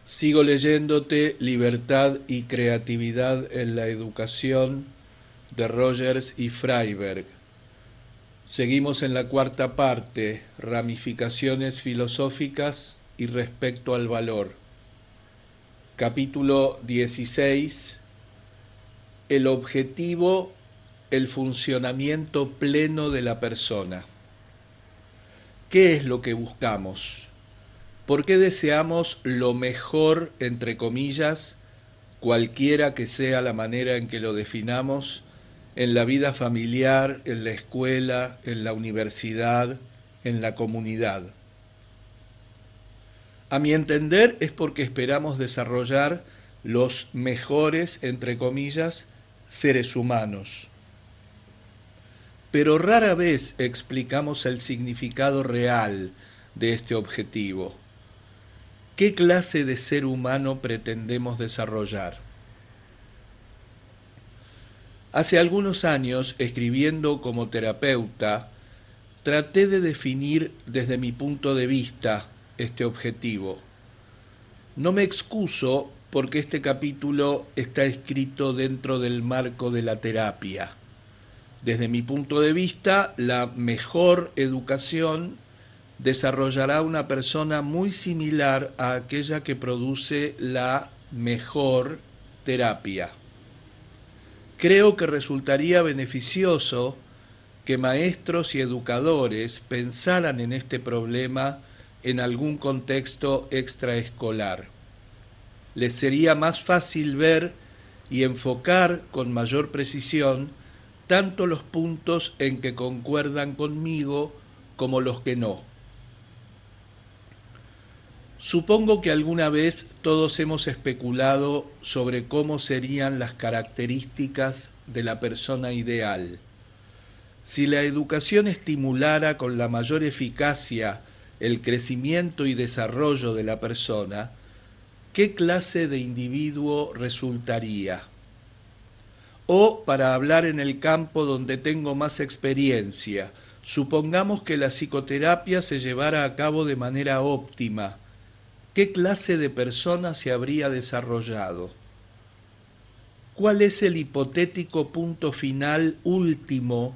Sigo leyéndote Libertad y creatividad en la educación de Rogers y Freiberg. Seguimos en la cuarta parte, ramificaciones filosóficas y respecto al valor. Capítulo 16. El objetivo, el funcionamiento pleno de la persona. ¿Qué es lo que buscamos? ¿Por qué deseamos lo mejor, entre comillas, cualquiera que sea la manera en que lo definamos, en la vida familiar, en la escuela, en la universidad, en la comunidad? A mi entender es porque esperamos desarrollar los mejores, entre comillas, seres humanos. Pero rara vez explicamos el significado real de este objetivo. ¿Qué clase de ser humano pretendemos desarrollar? Hace algunos años, escribiendo como terapeuta, traté de definir desde mi punto de vista este objetivo. No me excuso porque este capítulo está escrito dentro del marco de la terapia. Desde mi punto de vista, la mejor educación desarrollará una persona muy similar a aquella que produce la mejor terapia. Creo que resultaría beneficioso que maestros y educadores pensaran en este problema en algún contexto extraescolar. Les sería más fácil ver y enfocar con mayor precisión tanto los puntos en que concuerdan conmigo como los que no. Supongo que alguna vez todos hemos especulado sobre cómo serían las características de la persona ideal. Si la educación estimulara con la mayor eficacia el crecimiento y desarrollo de la persona, ¿qué clase de individuo resultaría? O, para hablar en el campo donde tengo más experiencia, supongamos que la psicoterapia se llevara a cabo de manera óptima. ¿Qué clase de persona se habría desarrollado? ¿Cuál es el hipotético punto final último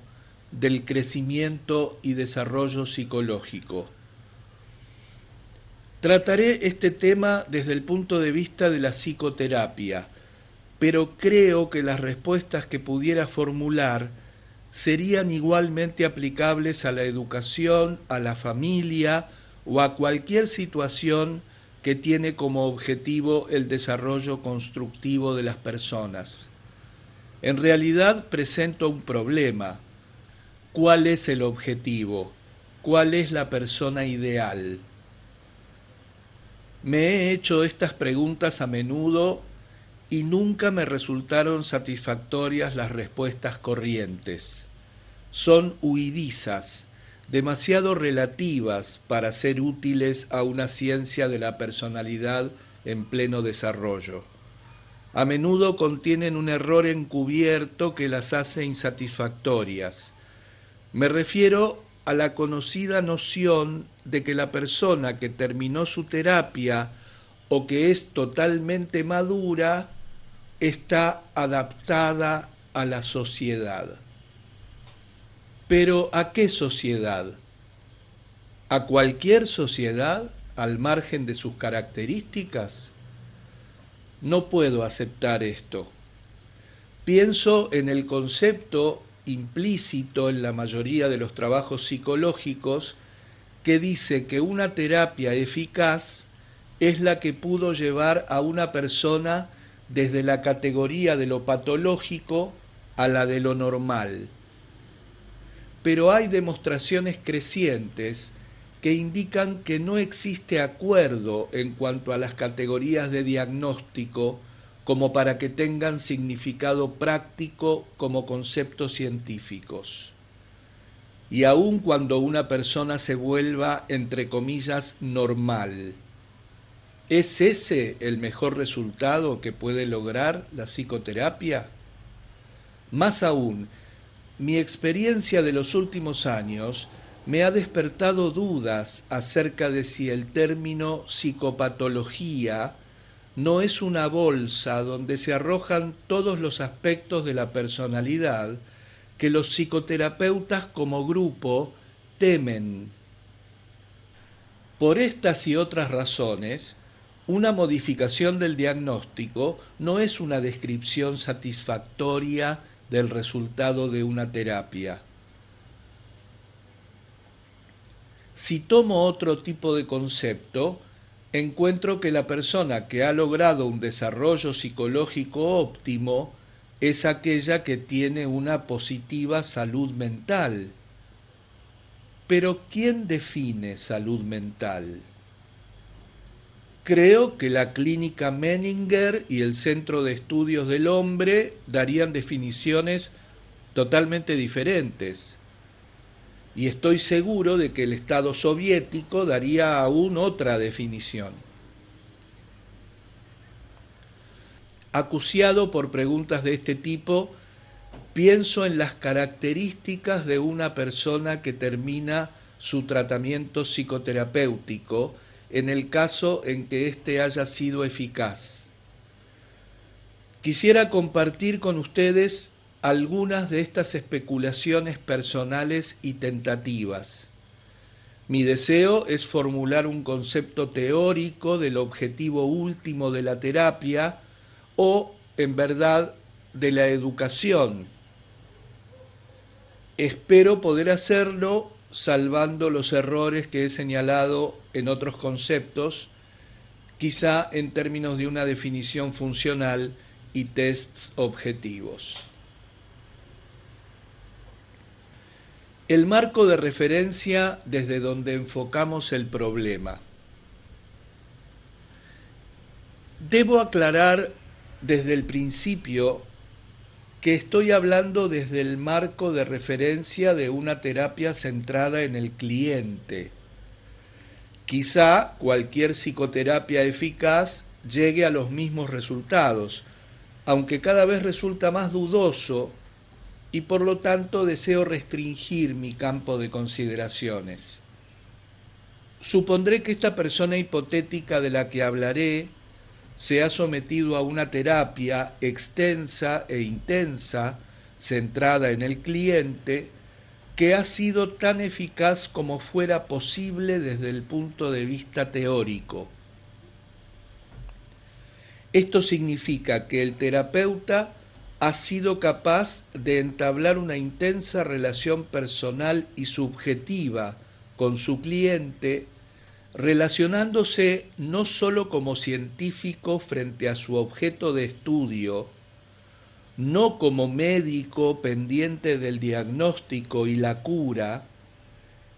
del crecimiento y desarrollo psicológico? Trataré este tema desde el punto de vista de la psicoterapia, pero creo que las respuestas que pudiera formular serían igualmente aplicables a la educación, a la familia o a cualquier situación que tiene como objetivo el desarrollo constructivo de las personas. En realidad presento un problema. ¿Cuál es el objetivo? ¿Cuál es la persona ideal? Me he hecho estas preguntas a menudo y nunca me resultaron satisfactorias las respuestas corrientes. Son huidizas, demasiado relativas para ser útiles a una ciencia de la personalidad en pleno desarrollo. A menudo contienen un error encubierto que las hace insatisfactorias. Me refiero a la conocida noción de que la persona que terminó su terapia o que es totalmente madura está adaptada a la sociedad. Pero ¿a qué sociedad? ¿A cualquier sociedad al margen de sus características? No puedo aceptar esto. Pienso en el concepto implícito en la mayoría de los trabajos psicológicos que dice que una terapia eficaz es la que pudo llevar a una persona desde la categoría de lo patológico a la de lo normal. Pero hay demostraciones crecientes que indican que no existe acuerdo en cuanto a las categorías de diagnóstico como para que tengan significado práctico como conceptos científicos. Y aun cuando una persona se vuelva, entre comillas, normal, ¿es ese el mejor resultado que puede lograr la psicoterapia? Más aún, mi experiencia de los últimos años me ha despertado dudas acerca de si el término psicopatología no es una bolsa donde se arrojan todos los aspectos de la personalidad que los psicoterapeutas como grupo temen. Por estas y otras razones, una modificación del diagnóstico no es una descripción satisfactoria del resultado de una terapia. Si tomo otro tipo de concepto, encuentro que la persona que ha logrado un desarrollo psicológico óptimo es aquella que tiene una positiva salud mental. Pero ¿quién define salud mental? Creo que la clínica Menninger y el Centro de Estudios del Hombre darían definiciones totalmente diferentes. Y estoy seguro de que el Estado soviético daría aún otra definición. Acuciado por preguntas de este tipo, pienso en las características de una persona que termina su tratamiento psicoterapéutico en el caso en que éste haya sido eficaz. Quisiera compartir con ustedes algunas de estas especulaciones personales y tentativas. Mi deseo es formular un concepto teórico del objetivo último de la terapia o, en verdad, de la educación. Espero poder hacerlo salvando los errores que he señalado en otros conceptos, quizá en términos de una definición funcional y tests objetivos. El marco de referencia desde donde enfocamos el problema. Debo aclarar desde el principio que estoy hablando desde el marco de referencia de una terapia centrada en el cliente. Quizá cualquier psicoterapia eficaz llegue a los mismos resultados, aunque cada vez resulta más dudoso y por lo tanto deseo restringir mi campo de consideraciones. Supondré que esta persona hipotética de la que hablaré se ha sometido a una terapia extensa e intensa, centrada en el cliente, que ha sido tan eficaz como fuera posible desde el punto de vista teórico. Esto significa que el terapeuta ha sido capaz de entablar una intensa relación personal y subjetiva con su cliente, relacionándose no sólo como científico frente a su objeto de estudio, no como médico pendiente del diagnóstico y la cura,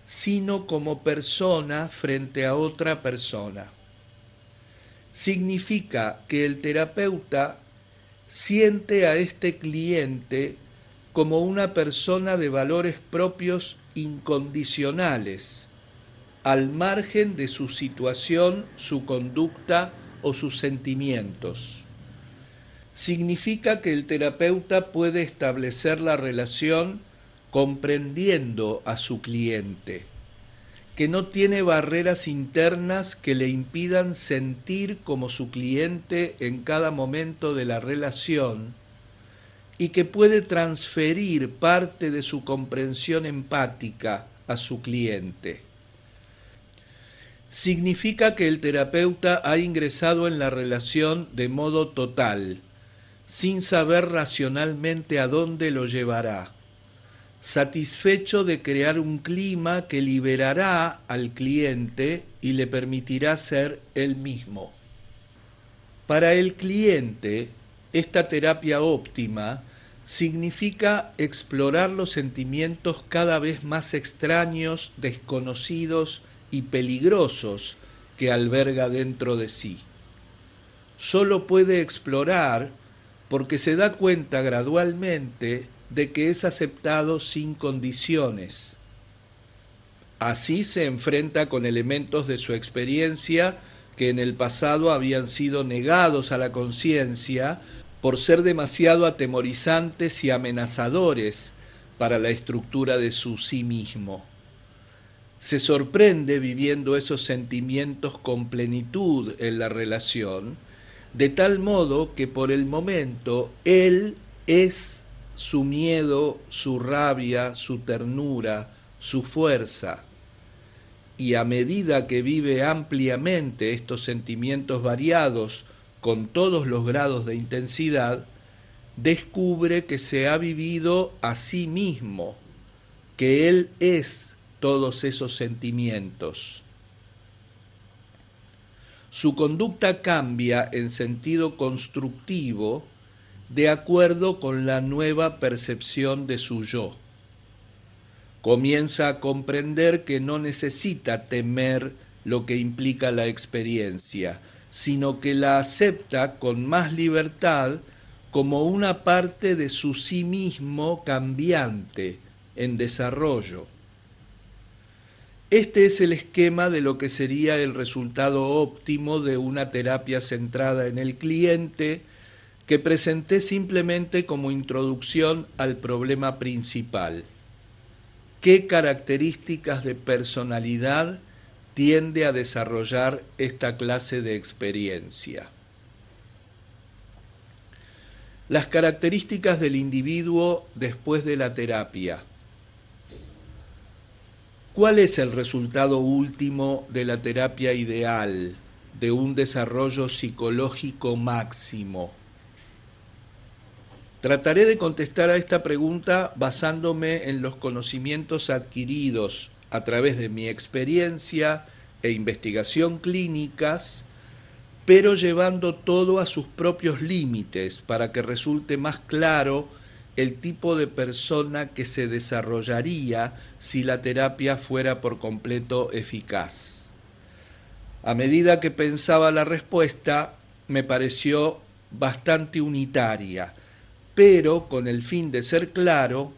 sino como persona frente a otra persona. Significa que el terapeuta siente a este cliente como una persona de valores propios incondicionales, al margen de su situación, su conducta o sus sentimientos. Significa que el terapeuta puede establecer la relación comprendiendo a su cliente, que no tiene barreras internas que le impidan sentir como su cliente en cada momento de la relación y que puede transferir parte de su comprensión empática a su cliente. Significa que el terapeuta ha ingresado en la relación de modo total, sin saber racionalmente a dónde lo llevará, satisfecho de crear un clima que liberará al cliente y le permitirá ser él mismo. Para el cliente, esta terapia óptima significa explorar los sentimientos cada vez más extraños, desconocidos y peligrosos que alberga dentro de sí. Solo puede explorar porque se da cuenta gradualmente de que es aceptado sin condiciones. Así se enfrenta con elementos de su experiencia que en el pasado habían sido negados a la conciencia por ser demasiado atemorizantes y amenazadores para la estructura de su sí mismo. Se sorprende viviendo esos sentimientos con plenitud en la relación, de tal modo que por el momento él es su miedo, su rabia, su ternura, su fuerza. Y a medida que vive ampliamente estos sentimientos variados con todos los grados de intensidad, descubre que se ha vivido a sí mismo, que él es todos esos sentimientos. Su conducta cambia en sentido constructivo de acuerdo con la nueva percepción de su yo. Comienza a comprender que no necesita temer lo que implica la experiencia, sino que la acepta con más libertad como una parte de su sí mismo cambiante, en desarrollo. Este es el esquema de lo que sería el resultado óptimo de una terapia centrada en el cliente que presenté simplemente como introducción al problema principal. ¿Qué características de personalidad tiende a desarrollar esta clase de experiencia? Las características del individuo después de la terapia. ¿Cuál es el resultado último de la terapia ideal, de un desarrollo psicológico máximo? Trataré de contestar a esta pregunta basándome en los conocimientos adquiridos a través de mi experiencia e investigación clínicas, pero llevando todo a sus propios límites para que resulte más claro el tipo de persona que se desarrollaría si la terapia fuera por completo eficaz. A medida que pensaba la respuesta, me pareció bastante unitaria, pero con el fin de ser claro,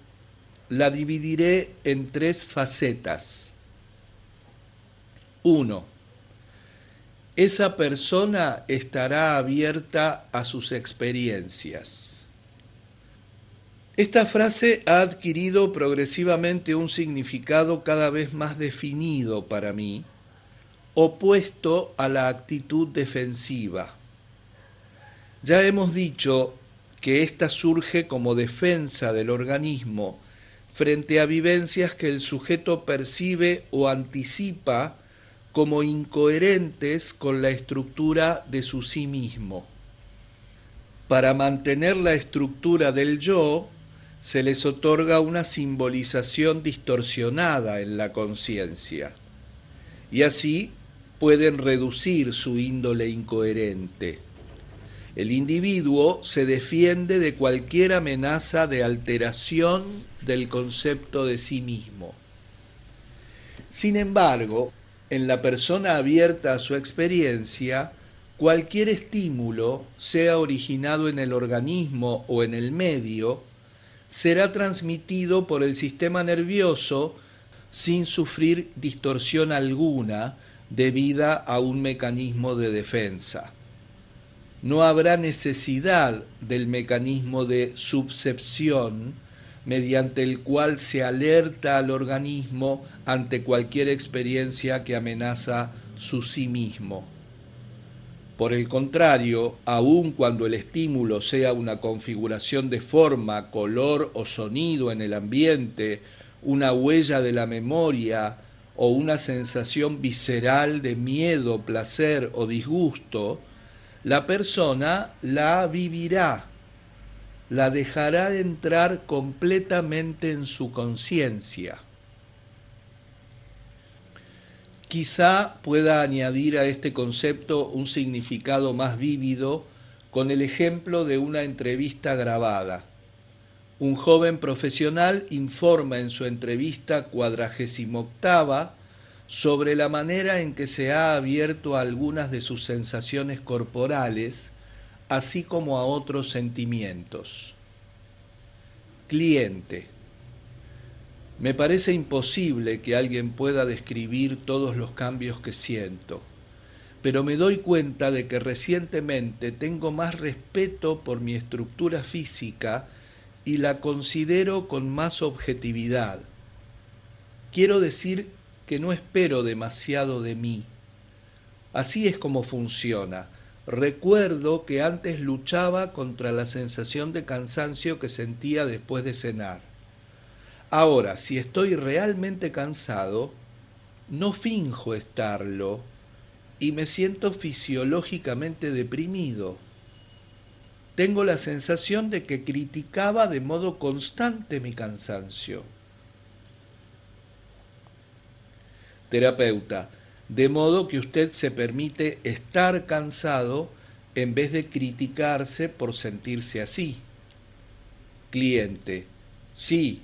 la dividiré en 3 facetas. 1. Esa persona estará abierta a sus experiencias. Esta frase ha adquirido progresivamente un significado cada vez más definido para mí, opuesto a la actitud defensiva. Ya hemos dicho que ésta surge como defensa del organismo frente a vivencias que el sujeto percibe o anticipa como incoherentes con la estructura de su sí mismo. Para mantener la estructura del yo, se les otorga una simbolización distorsionada en la conciencia, y así pueden reducir su índole incoherente. El individuo se defiende de cualquier amenaza de alteración del concepto de sí mismo. Sin embargo, en la persona abierta a su experiencia, cualquier estímulo, sea originado en el organismo o en el medio, será transmitido por el sistema nervioso sin sufrir distorsión alguna debida a un mecanismo de defensa. No habrá necesidad del mecanismo de subcepción mediante el cual se alerta al organismo ante cualquier experiencia que amenaza su sí mismo. Por el contrario, aun cuando el estímulo sea una configuración de forma, color o sonido en el ambiente, una huella de la memoria o una sensación visceral de miedo, placer o disgusto, la persona la vivirá, la dejará entrar completamente en su conciencia. Quizá pueda añadir a este concepto un significado más vívido con el ejemplo de una entrevista grabada. Un joven profesional informa en su entrevista 48ª sobre la manera en que se ha abierto a algunas de sus sensaciones corporales, así como a otros sentimientos. Cliente. Me parece imposible que alguien pueda describir todos los cambios que siento, pero me doy cuenta de que recientemente tengo más respeto por mi estructura física y la considero con más objetividad. Quiero decir que no espero demasiado de mí. Así es como funciona. recuerdo que antes luchaba contra la sensación de cansancio que sentía después de cenar. Ahora, si estoy realmente cansado, no finjo estarlo y me siento fisiológicamente deprimido. Tengo la sensación de que criticaba de modo constante mi cansancio. Terapeuta, de modo que usted se permite estar cansado en vez de criticarse por sentirse así. Cliente, sí,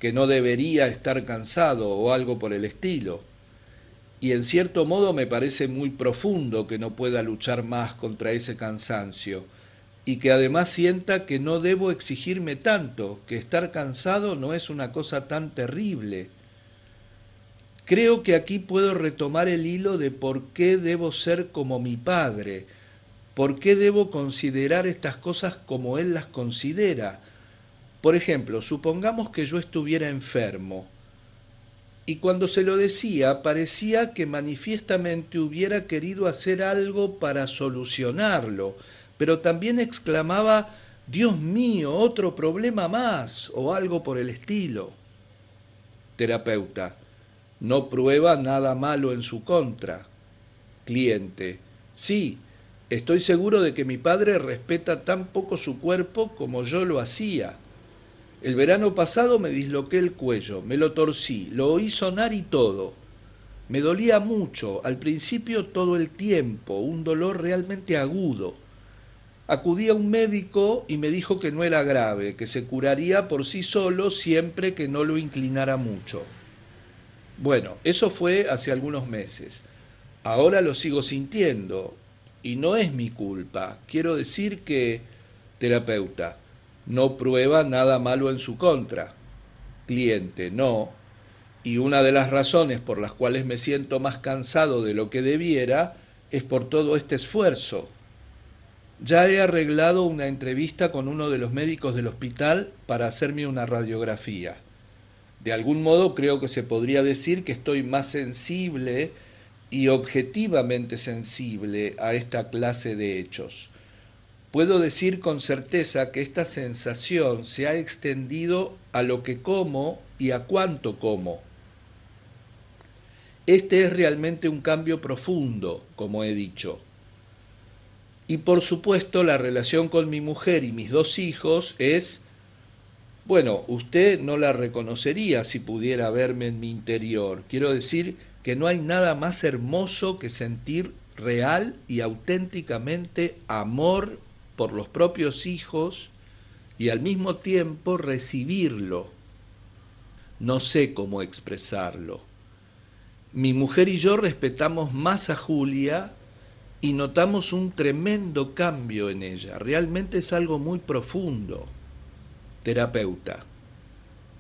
que no debería estar cansado o algo por el estilo. Y en cierto modo me parece muy profundo que no pueda luchar más contra ese cansancio y que además sienta que no debo exigirme tanto, que estar cansado no es una cosa tan terrible. Creo que aquí puedo retomar el hilo de por qué debo ser como mi padre, por qué debo considerar estas cosas como él las considera. Por ejemplo, supongamos que yo estuviera enfermo, y cuando se lo decía parecía que manifiestamente hubiera querido hacer algo para solucionarlo, pero también exclamaba, Dios mío, otro problema más, o algo por el estilo. Terapeuta, no prueba nada malo en su contra. Cliente, sí, estoy seguro de que mi padre respeta tan poco su cuerpo como yo lo hacía. El verano pasado me disloqué el cuello, me lo torcí, lo oí sonar y todo. Me dolía mucho, al principio todo el tiempo, un dolor realmente agudo. Acudí a un médico y me dijo que no era grave, que se curaría por sí solo siempre que no lo inclinara mucho. Bueno, eso fue hace algunos meses. Ahora lo sigo sintiendo y no es mi culpa. Quiero decir que, terapeuta, no prueba nada malo en su contra. Cliente, no. Y una de las razones por las cuales me siento más cansado de lo que debiera es por todo este esfuerzo. Ya he arreglado una entrevista con uno de los médicos del hospital para hacerme una radiografía. De algún modo creo que se podría decir que estoy más sensible y objetivamente sensible a esta clase de hechos. Puedo decir con certeza que esta sensación se ha extendido a lo que como y a cuánto como. Este es realmente un cambio profundo, como he dicho. Y por supuesto la relación con mi mujer y mis dos hijos es, bueno, usted no la reconocería si pudiera verme en mi interior. Quiero decir que no hay nada más hermoso que sentir real y auténticamente amor por los propios hijos y al mismo tiempo recibirlo. No sé cómo expresarlo. Mi mujer y yo respetamos más a Julia y notamos un tremendo cambio en ella. Realmente es algo muy profundo. Terapeuta,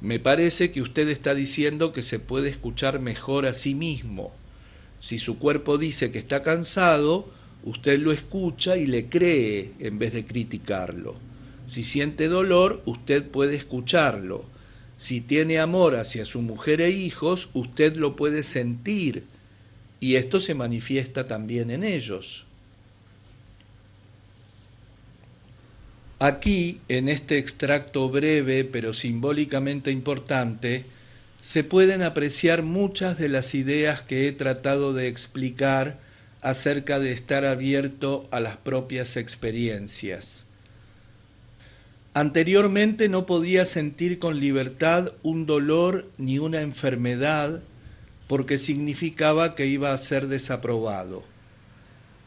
me parece que usted está diciendo que se puede escuchar mejor a sí mismo. Si su cuerpo dice que está cansado, usted lo escucha y le cree en vez de criticarlo. Si siente dolor, usted puede escucharlo. Si tiene amor hacia su mujer e hijos, usted lo puede sentir y esto se manifiesta también en ellos. Aquí, en este extracto breve pero simbólicamente importante, se pueden apreciar muchas de las ideas que he tratado de explicar acerca de estar abierto a las propias experiencias. Anteriormente no podía sentir con libertad un dolor ni una enfermedad porque significaba que iba a ser desaprobado.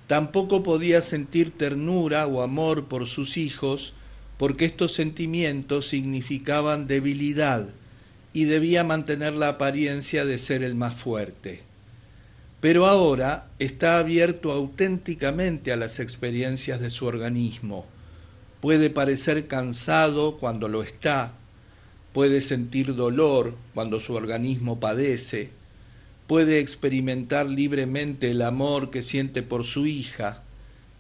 Tampoco podía sentir ternura o amor por sus hijos porque estos sentimientos significaban debilidad y debía mantener la apariencia de ser el más fuerte. Pero ahora está abierto auténticamente a las experiencias de su organismo. Puede parecer cansado cuando lo está, puede sentir dolor cuando su organismo padece, puede experimentar libremente el amor que siente por su hija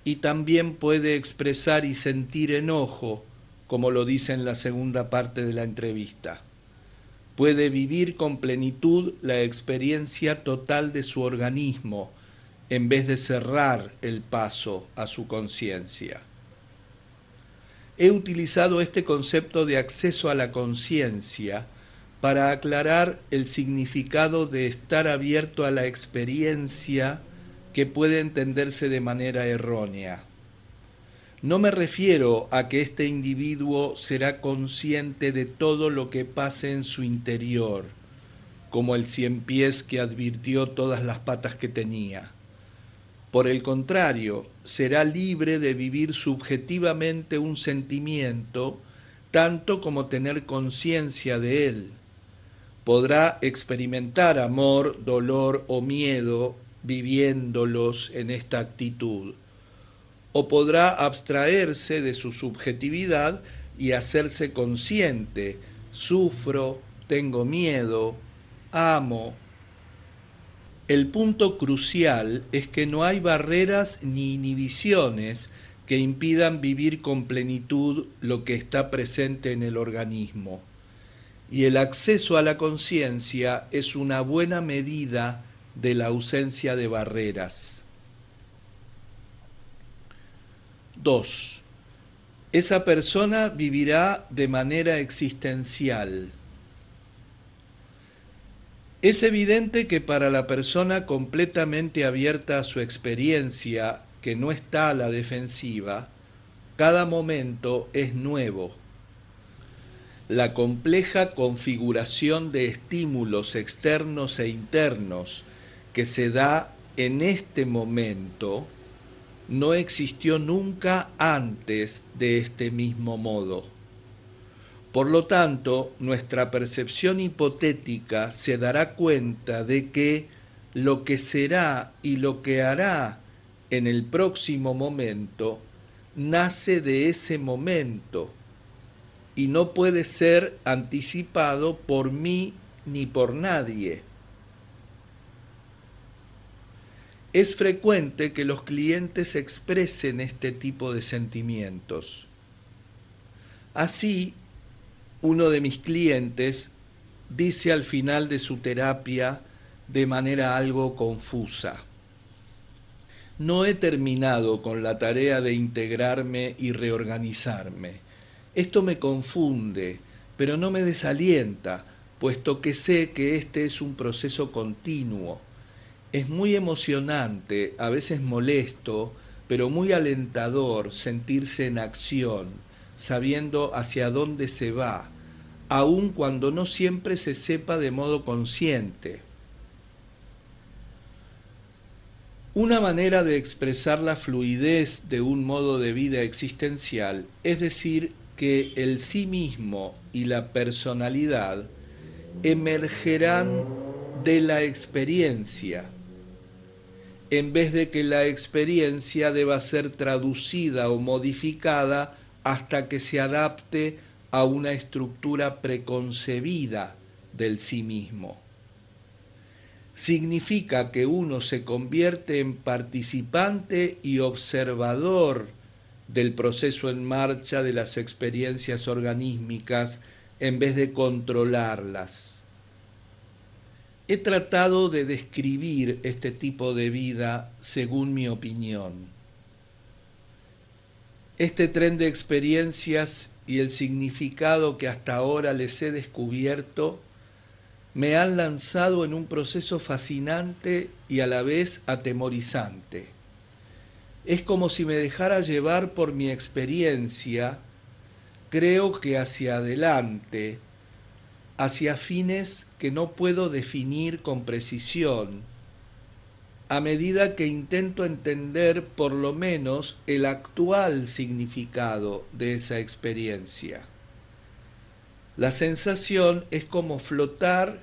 y también puede expresar y sentir enojo, como lo dice en la segunda parte de la entrevista. Puede vivir con plenitud la experiencia total de su organismo en vez de cerrar el paso a su conciencia. He utilizado este concepto de acceso a la conciencia para aclarar el significado de estar abierto a la experiencia que puede entenderse de manera errónea. No me refiero a que este individuo será consciente de todo lo que pase en su interior, como el ciempiés que advirtió todas las patas que tenía. Por el contrario, será libre de vivir subjetivamente un sentimiento, tanto como tener conciencia de él. Podrá experimentar amor, dolor o miedo viviéndolos en esta actitud, o podrá abstraerse de su subjetividad y hacerse consciente: sufro, tengo miedo, amo. El punto crucial es que no hay barreras ni inhibiciones que impidan vivir con plenitud lo que está presente en el organismo. Y el acceso a la conciencia es una buena medida de la ausencia de barreras. 2. Esa persona vivirá de manera existencial. Es evidente que para la persona completamente abierta a su experiencia, que no está a la defensiva, cada momento es nuevo. La compleja configuración de estímulos externos e internos que se da en este momento no existió nunca antes de este mismo modo. Por lo tanto, nuestra percepción hipotética se dará cuenta de que lo que será y lo que hará en el próximo momento nace de ese momento y no puede ser anticipado por mí ni por nadie. Es frecuente que los clientes expresen este tipo de sentimientos. Así, uno de mis clientes dice al final de su terapia de manera algo confusa: no he terminado con la tarea de integrarme y reorganizarme. Esto me confunde, pero no me desalienta, puesto que sé que este es un proceso continuo. Es muy emocionante, a veces molesto, pero muy alentador sentirse en acción, sabiendo hacia dónde se va, aun cuando no siempre se sepa de modo consciente. Una manera de expresar la fluidez de un modo de vida existencial es decir que el sí mismo y la personalidad emergerán de la experiencia, en vez de que la experiencia deba ser traducida o modificada hasta que se adapte a una estructura preconcebida del sí mismo. Significa que uno se convierte en participante y observador del proceso en marcha de las experiencias organísmicas en vez de controlarlas. He tratado de describir este tipo de vida según mi opinión. Este tren de experiencias y el significado que hasta ahora les he descubierto me han lanzado en un proceso fascinante y a la vez atemorizante. Es como si me dejara llevar por mi experiencia, creo que hacia adelante, hacia fines que no puedo definir con precisión, a medida que intento entender por lo menos el actual significado de esa experiencia. La sensación es como flotar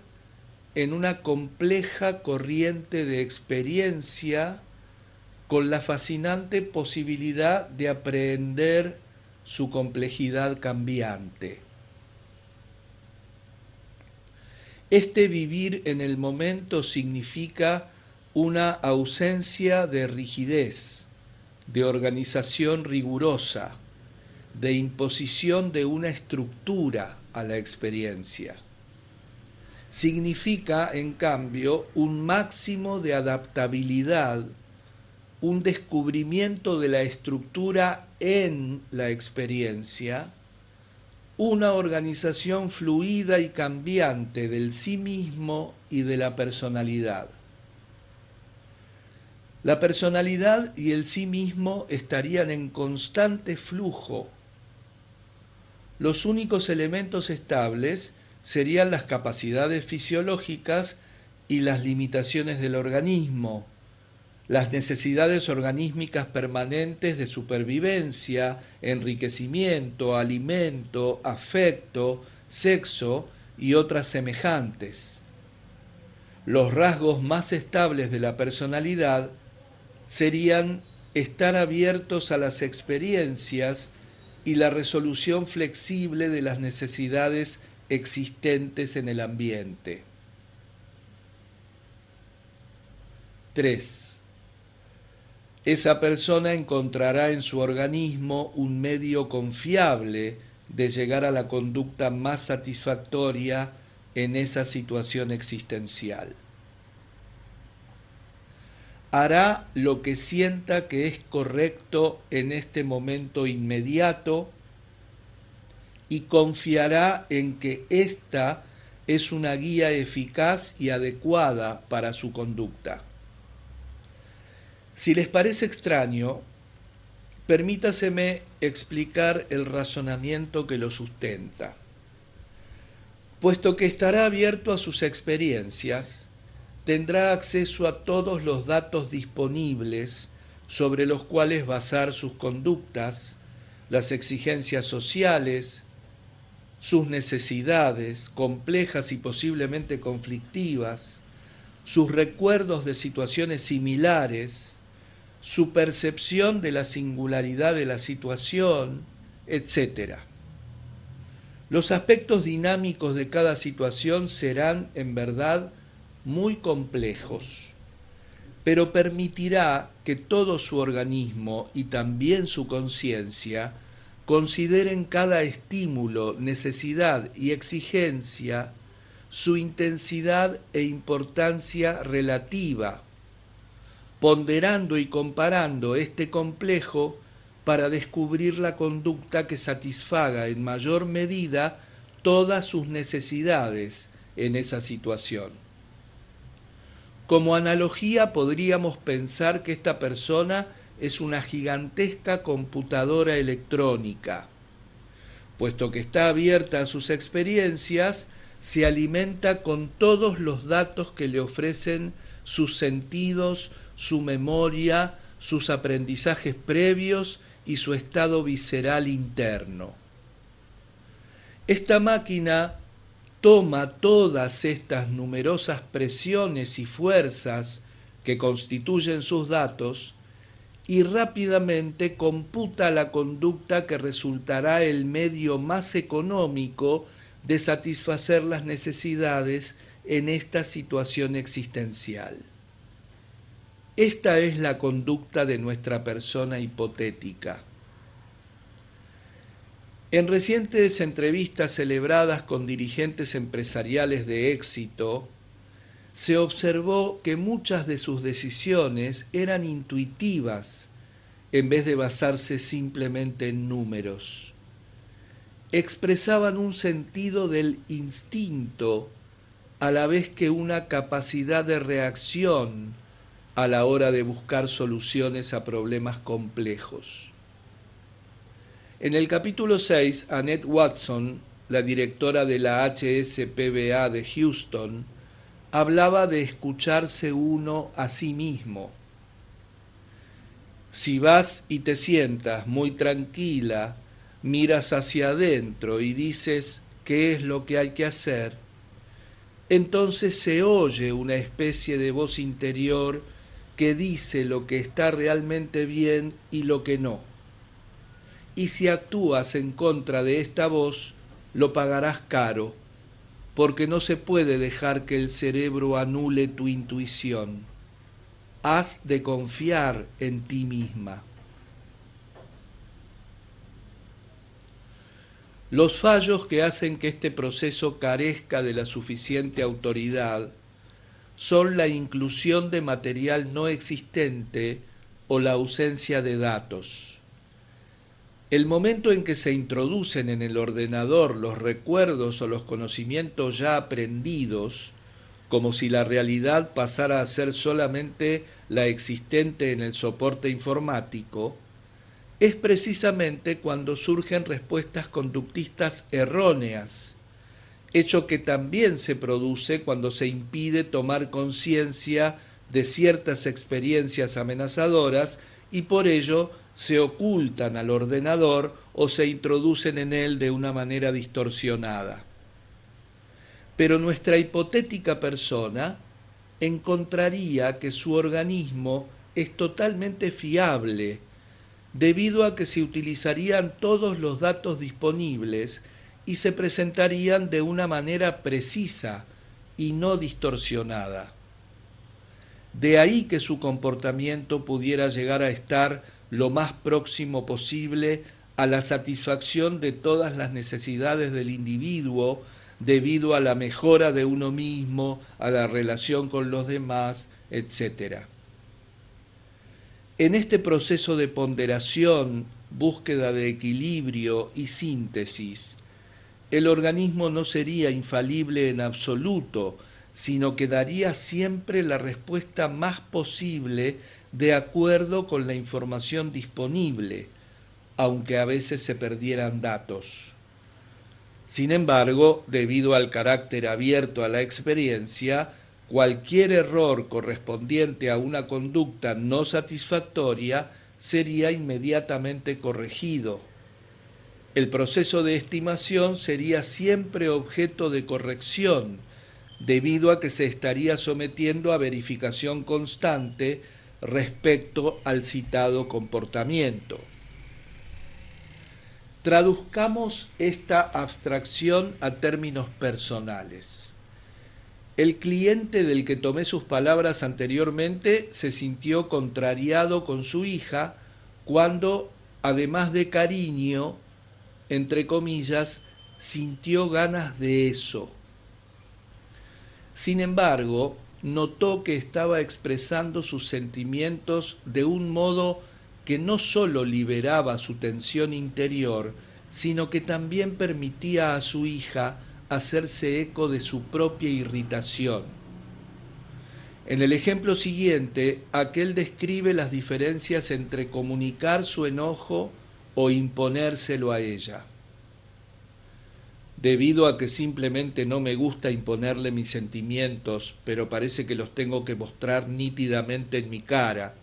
en una compleja corriente de experiencia con la fascinante posibilidad de aprehender su complejidad cambiante. Este vivir en el momento significa una ausencia de rigidez, de organización rigurosa, de imposición de una estructura a la experiencia. Significa, en cambio, un máximo de adaptabilidad un descubrimiento de la estructura en la experiencia, una organización fluida y cambiante del sí mismo y de la personalidad. La personalidad y el sí mismo estarían en constante flujo. Los únicos elementos estables serían las capacidades fisiológicas y las limitaciones del organismo, las necesidades organísmicas permanentes de supervivencia, enriquecimiento, alimento, afecto, sexo y otras semejantes. Los rasgos más estables de la personalidad serían estar abiertos a las experiencias y la resolución flexible de las necesidades existentes en el ambiente. 3. Esa persona encontrará en su organismo un medio confiable de llegar a la conducta más satisfactoria en esa situación existencial. Hará lo que sienta que es correcto en este momento inmediato y confiará en que ésta es una guía eficaz y adecuada para su conducta. Si les parece extraño, permítaseme explicar el razonamiento que lo sustenta. Puesto que estará abierto a sus experiencias, tendrá acceso a todos los datos disponibles sobre los cuales basar sus conductas, las exigencias sociales, sus necesidades complejas y posiblemente conflictivas, sus recuerdos de situaciones similares, su percepción de la singularidad de la situación, etc. Los aspectos dinámicos de cada situación serán, en verdad, muy complejos, pero permitirá que todo su organismo y también su conciencia consideren cada estímulo, necesidad y exigencia su intensidad e importancia relativa, ponderando y comparando este complejo para descubrir la conducta que satisfaga en mayor medida todas sus necesidades en esa situación. Como analogía podríamos pensar que esta persona es una gigantesca computadora electrónica. Puesto que está abierta a sus experiencias, se alimenta con todos los datos que le ofrecen sus sentidos, su memoria, sus aprendizajes previos y su estado visceral interno. Esta máquina toma todas estas numerosas presiones y fuerzas que constituyen sus datos y rápidamente computa la conducta que resultará el medio más económico de satisfacer las necesidades en esta situación existencial. Esta es la conducta de nuestra persona hipotética. En recientes entrevistas celebradas con dirigentes empresariales de éxito, se observó que muchas de sus decisiones eran intuitivas en vez de basarse simplemente en números. Expresaban un sentido del instinto a la vez que una capacidad de reacción a la hora de buscar soluciones a problemas complejos. En el capítulo 6, Annette Watson, la directora de la HSPBA de Houston, hablaba de escucharse uno a sí mismo. Si vas y te sientas muy tranquila, miras hacia adentro y dices qué es lo que hay que hacer, entonces se oye una especie de voz interior que dice lo que está realmente bien y lo que no. Y si actúas en contra de esta voz, lo pagarás caro, porque no se puede dejar que el cerebro anule tu intuición. Has de confiar en ti misma. Los fallos que hacen que este proceso carezca de la suficiente autoridad son la inclusión de material no existente o la ausencia de datos. El momento en que se introducen en el ordenador los recuerdos o los conocimientos ya aprendidos, como si la realidad pasara a ser solamente la existente en el soporte informático, es precisamente cuando surgen respuestas conductistas erróneas, hecho que también se produce cuando se impide tomar conciencia de ciertas experiencias amenazadoras y por ello se ocultan al ordenador o se introducen en él de una manera distorsionada. Pero nuestra hipotética persona encontraría que su organismo es totalmente fiable, debido a que se utilizarían todos los datos disponibles y se presentarían de una manera precisa y no distorsionada. De ahí que su comportamiento pudiera llegar a estar lo más próximo posible a la satisfacción de todas las necesidades del individuo debido a la mejora de uno mismo, a la relación con los demás, etc. En este proceso de ponderación, búsqueda de equilibrio y síntesis, el organismo no sería infalible en absoluto, sino que daría siempre la respuesta más posible de acuerdo con la información disponible, aunque a veces se perdieran datos. Sin embargo, debido al carácter abierto a la experiencia, cualquier error correspondiente a una conducta no satisfactoria sería inmediatamente corregido. El proceso de estimación sería siempre objeto de corrección, debido a que se estaría sometiendo a verificación constante respecto al citado comportamiento. Traduzcamos esta abstracción a términos personales. El cliente del que tomé sus palabras anteriormente se sintió contrariado con su hija cuando, además de cariño, entre comillas, sintió ganas de eso. Sin embargo, notó que estaba expresando sus sentimientos de un modo que no sólo liberaba su tensión interior, sino que también permitía a su hija hacerse eco de su propia irritación. En el ejemplo siguiente, aquel describe las diferencias entre comunicar su enojo o imponérselo a ella. Debido a que simplemente no me gusta imponerle mis sentimientos, pero parece que los tengo que mostrar nítidamente en mi cara.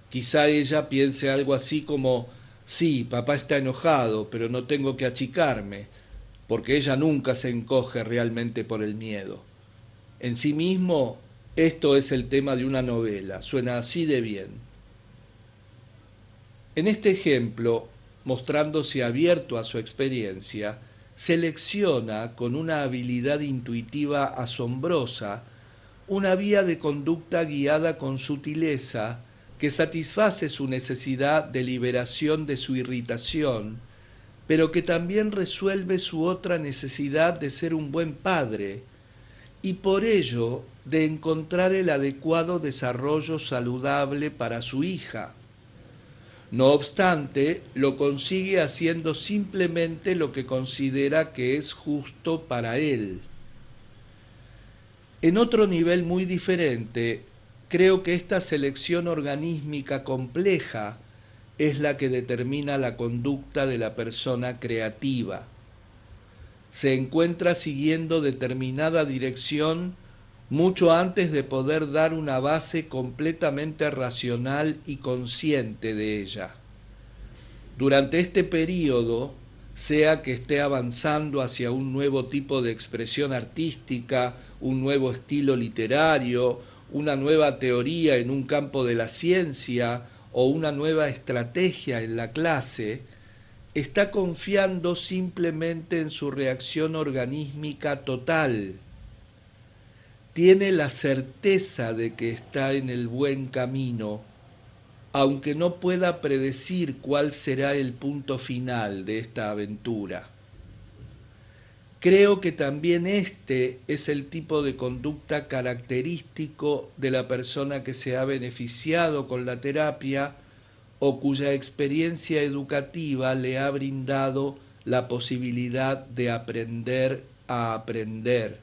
Quizá ella piense algo así como, sí, papá está enojado, pero no tengo que achicarme, porque ella nunca se encoge realmente por el miedo. En sí mismo, esto es el tema de una novela, suena así de bien. En este ejemplo, mostrándose abierto a su experiencia, selecciona con una habilidad intuitiva asombrosa una vía de conducta guiada con sutileza que satisface su necesidad de liberación de su irritación, pero que también resuelve su otra necesidad de ser un buen padre y por ello de encontrar el adecuado desarrollo saludable para su hija. No obstante, lo consigue haciendo simplemente lo que considera que es justo para él. En otro nivel muy diferente, creo que esta selección organísmica compleja es la que determina la conducta de la persona creativa. Se encuentra siguiendo determinada dirección mucho antes de poder dar una base completamente racional y consciente de ella. Durante este período, sea que esté avanzando hacia un nuevo tipo de expresión artística, un nuevo estilo literario, una nueva teoría en un campo de la ciencia o una nueva estrategia en la clase, está confiando simplemente en su reacción organísmica total. Tiene la certeza de que está en el buen camino, aunque no pueda predecir cuál será el punto final de esta aventura. Creo que también este es el tipo de conducta característico de la persona que se ha beneficiado con la terapia o cuya experiencia educativa le ha brindado la posibilidad de aprender a aprender.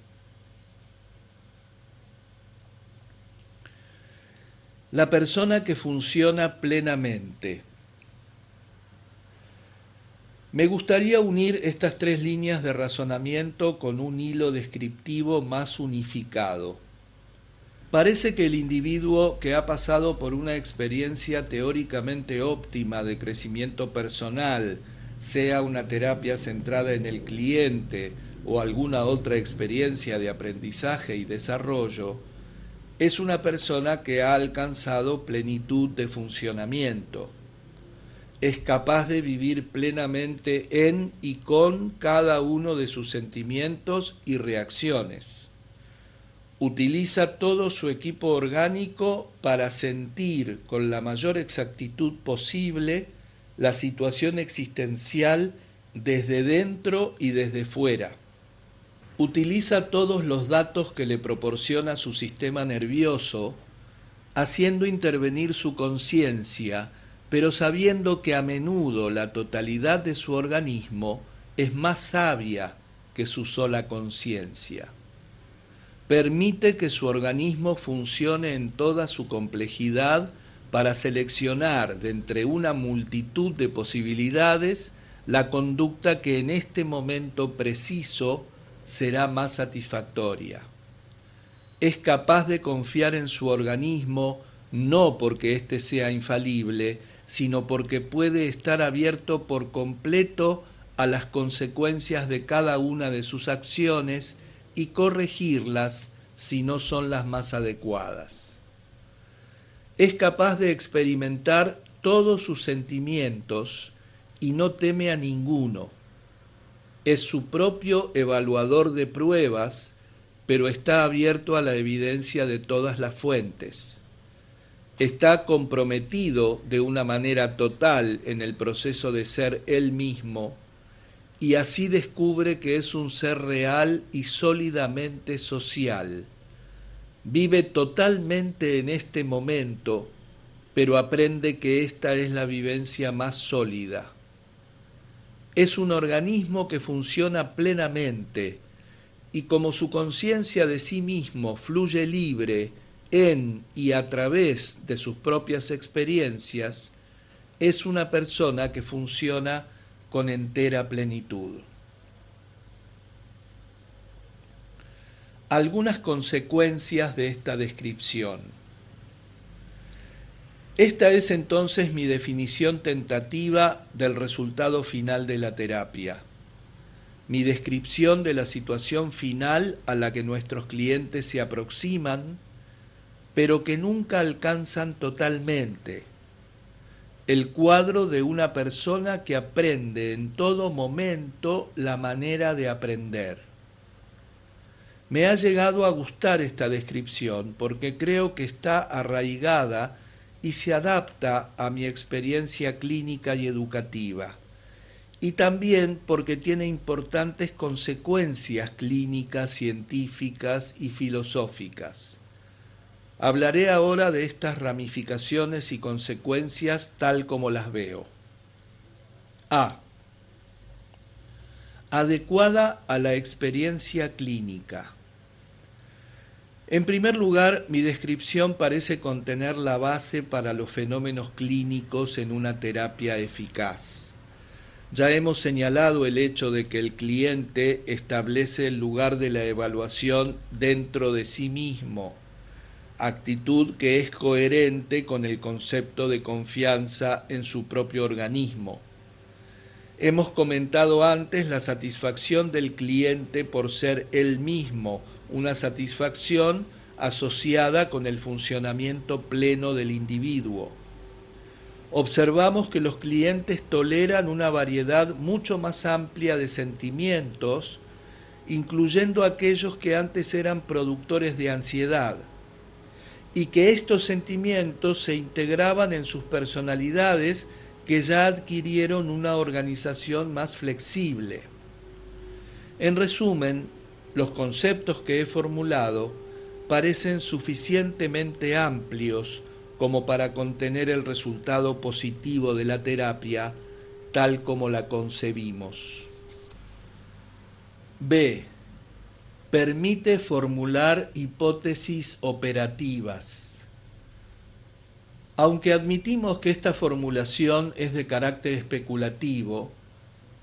La persona que funciona plenamente. Me gustaría unir estas tres líneas de razonamiento con un hilo descriptivo más unificado. Parece que el individuo que ha pasado por una experiencia teóricamente óptima de crecimiento personal, sea una terapia centrada en el cliente o alguna otra experiencia de aprendizaje y desarrollo, es una persona que ha alcanzado plenitud de funcionamiento. Es capaz de vivir plenamente en y con cada uno de sus sentimientos y reacciones. Utiliza todo su equipo orgánico para sentir con la mayor exactitud posible la situación existencial desde dentro y desde fuera. Utiliza todos los datos que le proporciona su sistema nervioso, haciendo intervenir su conciencia, pero sabiendo que a menudo la totalidad de su organismo es más sabia que su sola conciencia. Permite que su organismo funcione en toda su complejidad para seleccionar de entre una multitud de posibilidades la conducta que en este momento preciso será más satisfactoria. Es capaz de confiar en su organismo no porque éste sea infalible, sino porque puede estar abierto por completo a las consecuencias de cada una de sus acciones y corregirlas si no son las más adecuadas. Es capaz de experimentar todos sus sentimientos y no teme a ninguno. Es su propio evaluador de pruebas, pero está abierto a la evidencia de todas las fuentes. Está comprometido de una manera total en el proceso de ser él mismo, y así descubre que es un ser real y sólidamente social. Vive totalmente en este momento, pero aprende que esta es la vivencia más sólida. Es un organismo que funciona plenamente, y como su conciencia de sí mismo fluye libre en y a través de sus propias experiencias, es una persona que funciona con entera plenitud. Algunas consecuencias de esta descripción. Esta es entonces mi definición tentativa del resultado final de la terapia, mi descripción de la situación final a la que nuestros clientes se aproximan, pero que nunca alcanzan totalmente. El cuadro de una persona que aprende en todo momento la manera de aprender. Me ha llegado a gustar esta descripción porque creo que está arraigada y se adapta a mi experiencia clínica y educativa, y también porque tiene importantes consecuencias clínicas, científicas y filosóficas. Hablaré ahora de estas ramificaciones y consecuencias tal como las veo. A. Adecuada a la experiencia clínica. En primer lugar, mi descripción parece contener la base para los fenómenos clínicos en una terapia eficaz. Ya hemos señalado el hecho de que el cliente establece el lugar de la evaluación dentro de sí mismo, actitud que es coherente con el concepto de confianza en su propio organismo. Hemos comentado antes la satisfacción del cliente por ser él mismo, una satisfacción asociada con el funcionamiento pleno del individuo. Observamos que los clientes toleran una variedad mucho más amplia de sentimientos, incluyendo aquellos que antes eran productores de ansiedad, y que estos sentimientos se integraban en sus personalidades que ya adquirieron una organización más flexible. En resumen, los conceptos que he formulado parecen suficientemente amplios como para contener el resultado positivo de la terapia tal como la concebimos. B. Permite formular hipótesis operativas. Aunque admitimos que esta formulación es de carácter especulativo,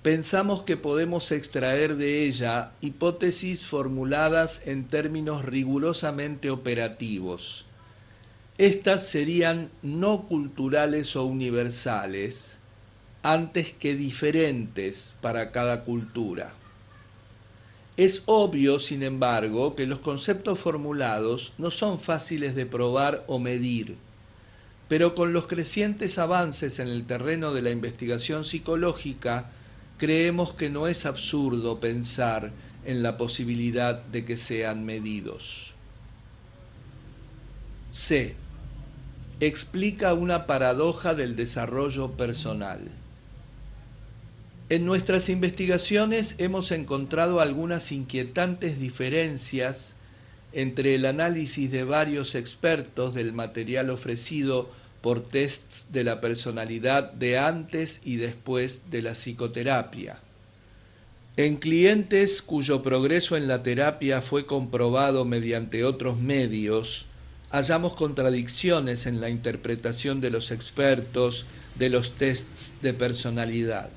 pensamos que podemos extraer de ella hipótesis formuladas en términos rigurosamente operativos. Estas serían no culturales o universales, antes que diferentes para cada cultura. Es obvio, sin embargo, que los conceptos formulados no son fáciles de probar o medir, pero con los crecientes avances en el terreno de la investigación psicológica, creemos que no es absurdo pensar en la posibilidad de que sean medidos. C. Explica una paradoja del desarrollo personal. En nuestras investigaciones hemos encontrado algunas inquietantes diferencias entre el análisis de varios expertos del material ofrecido por tests de la personalidad de antes y después de la psicoterapia. En clientes cuyo progreso en la terapia fue comprobado mediante otros medios, hallamos contradicciones en la interpretación de los expertos de los tests de personalidad.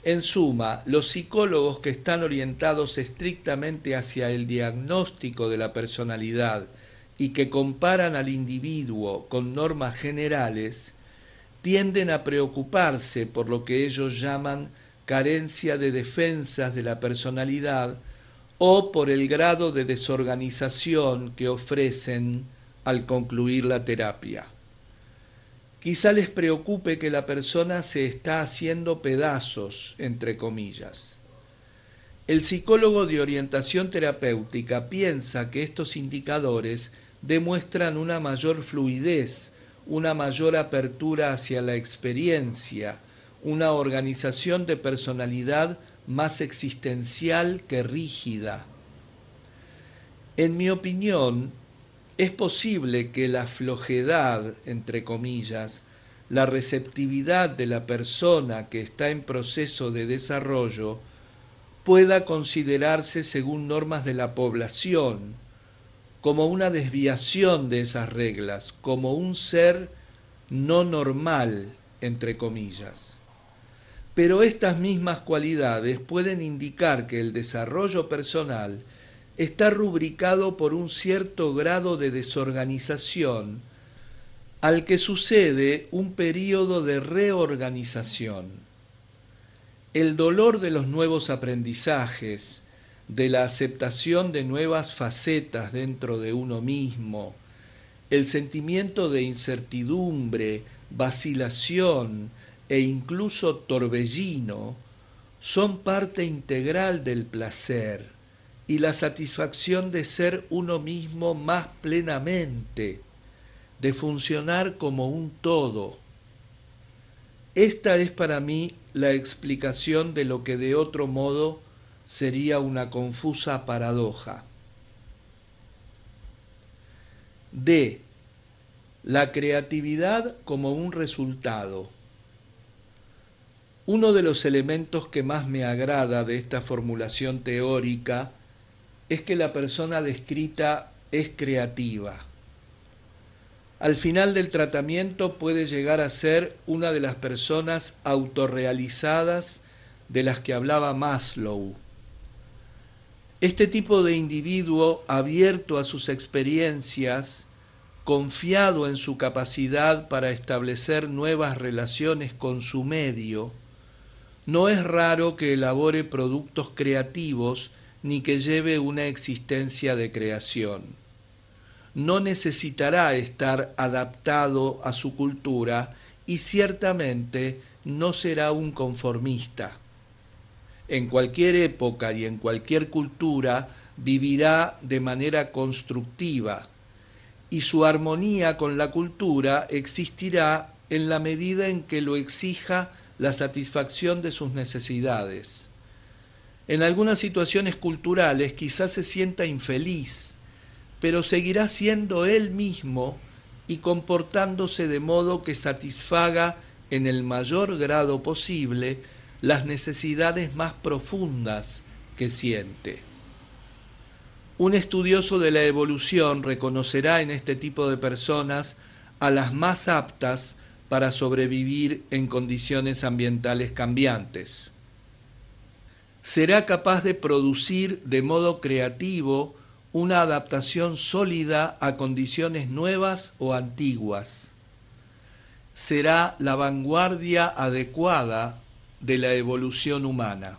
En suma, los psicólogos que están orientados estrictamente hacia el diagnóstico de la personalidad y que comparan al individuo con normas generales, tienden a preocuparse por lo que ellos llaman carencia de defensas de la personalidad o por el grado de desorganización que ofrecen al concluir la terapia. Quizá les preocupe que la persona se está haciendo pedazos, entre comillas. El psicólogo de orientación terapéutica piensa que estos indicadores demuestran una mayor fluidez, una mayor apertura hacia la experiencia, una organización de personalidad más existencial que rígida. En mi opinión, es posible que la flojedad, entre comillas, la receptividad de la persona que está en proceso de desarrollo pueda considerarse según normas de la población, como una desviación de esas reglas, como un ser no normal, entre comillas. Pero estas mismas cualidades pueden indicar que el desarrollo personal está rubricado por un cierto grado de desorganización al que sucede un período de reorganización. El dolor de los nuevos aprendizajes, de la aceptación de nuevas facetas dentro de uno mismo, el sentimiento de incertidumbre, vacilación e incluso torbellino son parte integral del placer y la satisfacción de ser uno mismo más plenamente, de funcionar como un todo. Esta es para mí la explicación de lo que de otro modo sería una confusa paradoja. D. La creatividad como un resultado. Uno de los elementos que más me agrada de esta formulación teórica es que la persona descrita es creativa. Al final del tratamiento puede llegar a ser una de las personas autorrealizadas de las que hablaba Maslow. Este tipo de individuo abierto a sus experiencias, confiado en su capacidad para establecer nuevas relaciones con su medio, no es raro que elabore productos creativos ni que lleve una existencia de creación. No necesitará estar adaptado a su cultura y ciertamente no será un conformista. En cualquier época y en cualquier cultura vivirá de manera constructiva y su armonía con la cultura existirá en la medida en que lo exija la satisfacción de sus necesidades. En algunas situaciones culturales quizás se sienta infeliz, pero seguirá siendo él mismo y comportándose de modo que satisfaga en el mayor grado posible las necesidades más profundas que siente. Un estudioso de la evolución reconocerá en este tipo de personas a las más aptas para sobrevivir en condiciones ambientales cambiantes. Será capaz de producir de modo creativo una adaptación sólida a condiciones nuevas o antiguas. Será la vanguardia adecuada de la evolución humana.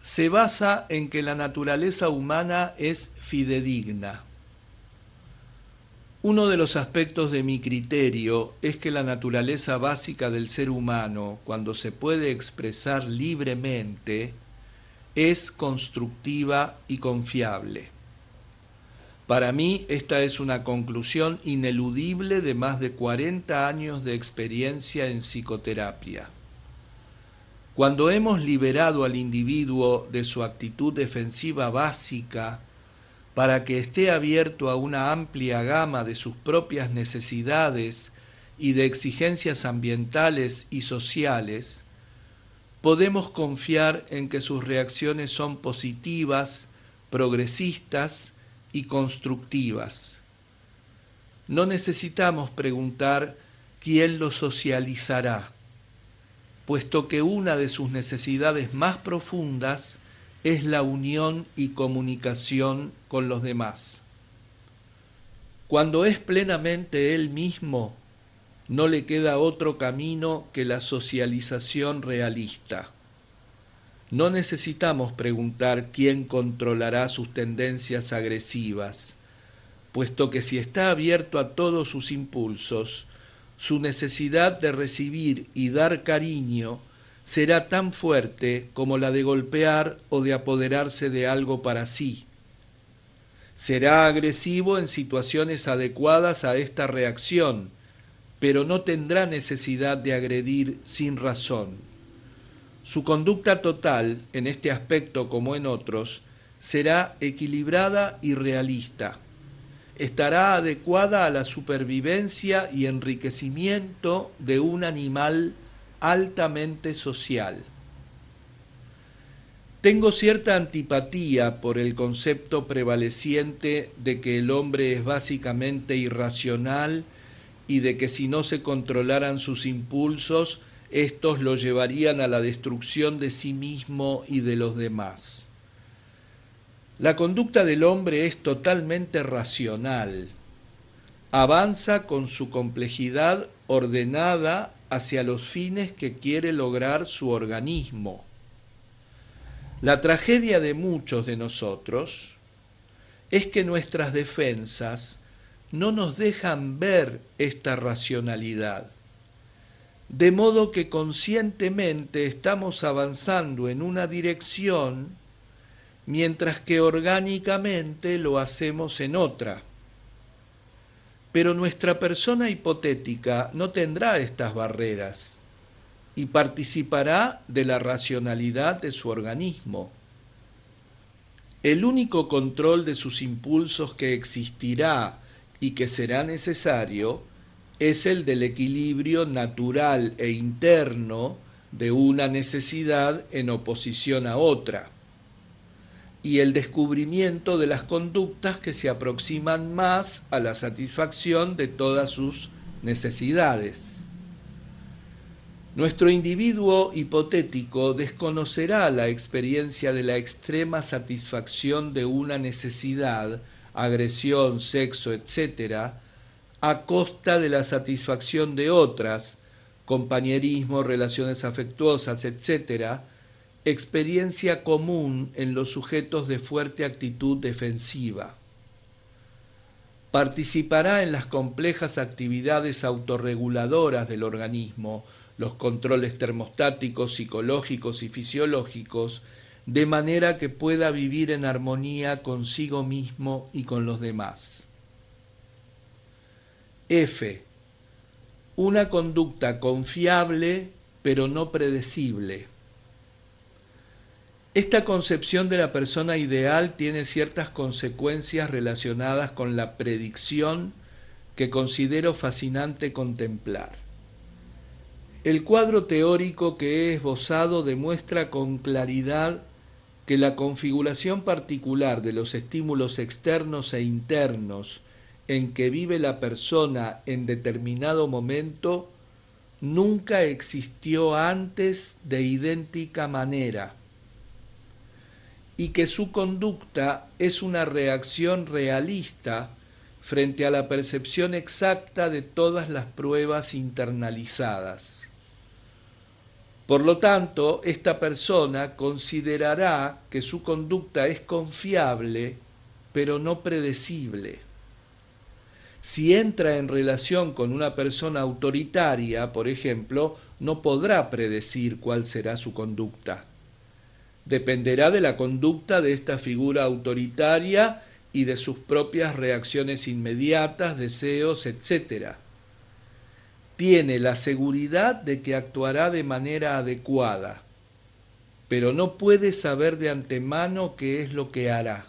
Se basa en que la naturaleza humana es fidedigna. Uno de los aspectos de mi criterio es que la naturaleza básica del ser humano, cuando se puede expresar libremente, es constructiva y confiable. Para mí, esta es una conclusión ineludible de más de 40 años de experiencia en psicoterapia. Cuando hemos liberado al individuo de su actitud defensiva básica para que esté abierto a una amplia gama de sus propias necesidades y de exigencias ambientales y sociales, podemos confiar en que sus reacciones son positivas, progresistas y constructivas. No necesitamos preguntar quién lo socializará, puesto que una de sus necesidades más profundas es la unión y comunicación con los demás. Cuando es plenamente él mismo, no le queda otro camino que la socialización realista. No necesitamos preguntar quién controlará sus tendencias agresivas, puesto que si está abierto a todos sus impulsos, su necesidad de recibir y dar cariño será tan fuerte como la de golpear o de apoderarse de algo para sí. Será agresivo en situaciones adecuadas a esta reacción, pero no tendrá necesidad de agredir sin razón. Su conducta total, en este aspecto como en otros, será equilibrada y realista. Estará adecuada a la supervivencia y enriquecimiento de un animal altamente social. Tengo cierta antipatía por el concepto prevaleciente de que el hombre es básicamente irracional y de que si no se controlaran sus impulsos, estos lo llevarían a la destrucción de sí mismo y de los demás. La conducta del hombre es totalmente racional. Avanza con su complejidad ordenada hacia los fines que quiere lograr su organismo. La tragedia de muchos de nosotros es que nuestras defensas no nos dejan ver esta racionalidad, de modo que conscientemente estamos avanzando en una dirección mientras que orgánicamente lo hacemos en otra. Pero nuestra persona hipotética no tendrá estas barreras y participará de la racionalidad de su organismo. El único control de sus impulsos que existirá y que será necesario es el del equilibrio natural e interno de una necesidad en oposición a otra, y el descubrimiento de las conductas que se aproximan más a la satisfacción de todas sus necesidades. Nuestro individuo hipotético desconocerá la experiencia de la extrema satisfacción de una necesidad, agresión, sexo, etc., a costa de la satisfacción de otras, compañerismo, relaciones afectuosas, etc., experiencia común en los sujetos de fuerte actitud defensiva. Participará en las complejas actividades autorreguladoras del organismo, los controles termostáticos, psicológicos y fisiológicos, de manera que pueda vivir en armonía consigo mismo y con los demás. Una conducta confiable pero no predecible. Esta concepción de la persona ideal tiene ciertas consecuencias relacionadas con la predicción que considero fascinante contemplar. El cuadro teórico que he esbozado demuestra con claridad que la configuración particular de los estímulos externos e internos en que vive la persona en determinado momento nunca existió antes de idéntica manera, y que su conducta es una reacción realista frente a la percepción exacta de todas las pruebas internalizadas. Por lo tanto, esta persona considerará que su conducta es confiable, pero no predecible. Si entra en relación con una persona autoritaria, por ejemplo, no podrá predecir cuál será su conducta. Dependerá de la conducta de esta figura autoritaria y de sus propias reacciones inmediatas, deseos, etc. Tiene la seguridad de que actuará de manera adecuada, pero no puede saber de antemano qué es lo que hará.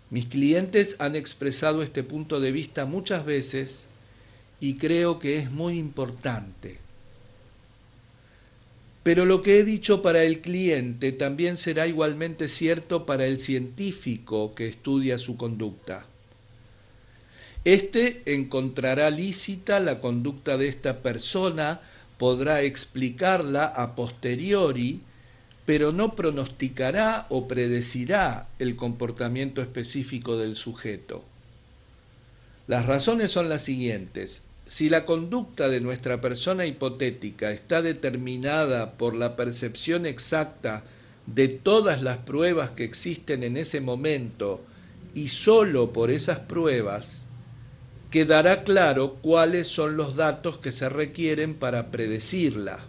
Mis clientes han expresado este punto de vista muchas veces y creo que es muy importante. Pero lo que he dicho para el cliente también será igualmente cierto para el científico que estudia su conducta. Este encontrará lícita la conducta de esta persona, podrá explicarla a posteriori, pero no pronosticará o predecirá el comportamiento específico del sujeto. Las razones son las siguientes. Si la conducta de nuestra persona hipotética está determinada por la percepción exacta de todas las pruebas que existen en ese momento y sólo por esas pruebas, quedará claro cuáles son los datos que se requieren para predecirla.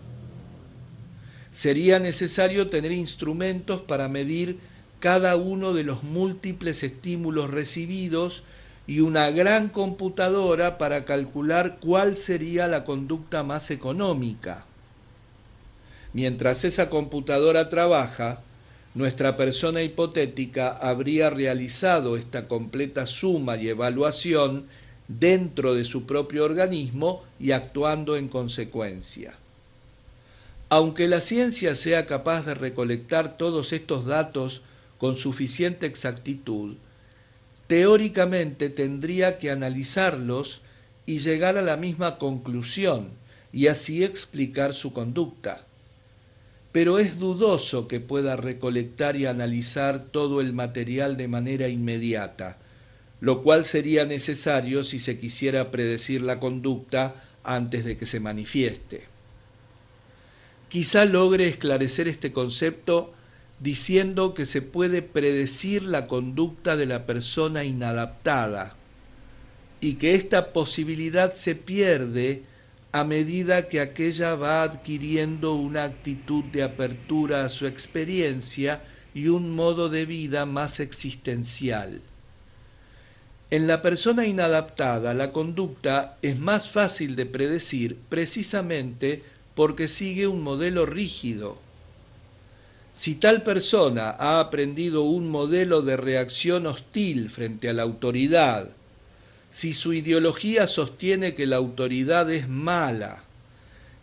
Sería necesario tener instrumentos para medir cada uno de los múltiples estímulos recibidos y una gran computadora para calcular cuál sería la conducta más económica. Mientras esa computadora trabaja, nuestra persona hipotética habría realizado esta completa suma y evaluación dentro de su propio organismo y actuando en consecuencia. Aunque la ciencia sea capaz de recolectar todos estos datos con suficiente exactitud, teóricamente tendría que analizarlos y llegar a la misma conclusión y así explicar su conducta. Pero es dudoso que pueda recolectar y analizar todo el material de manera inmediata, lo cual sería necesario si se quisiera predecir la conducta antes de que se manifieste. Quizá logre esclarecer este concepto diciendo que se puede predecir la conducta de la persona inadaptada y que esta posibilidad se pierde a medida que aquella va adquiriendo una actitud de apertura a su experiencia y un modo de vida más existencial. En la persona inadaptada, la conducta es más fácil de predecir precisamente porque sigue un modelo rígido. Si tal persona ha aprendido un modelo de reacción hostil frente a la autoridad, si su ideología sostiene que la autoridad es mala,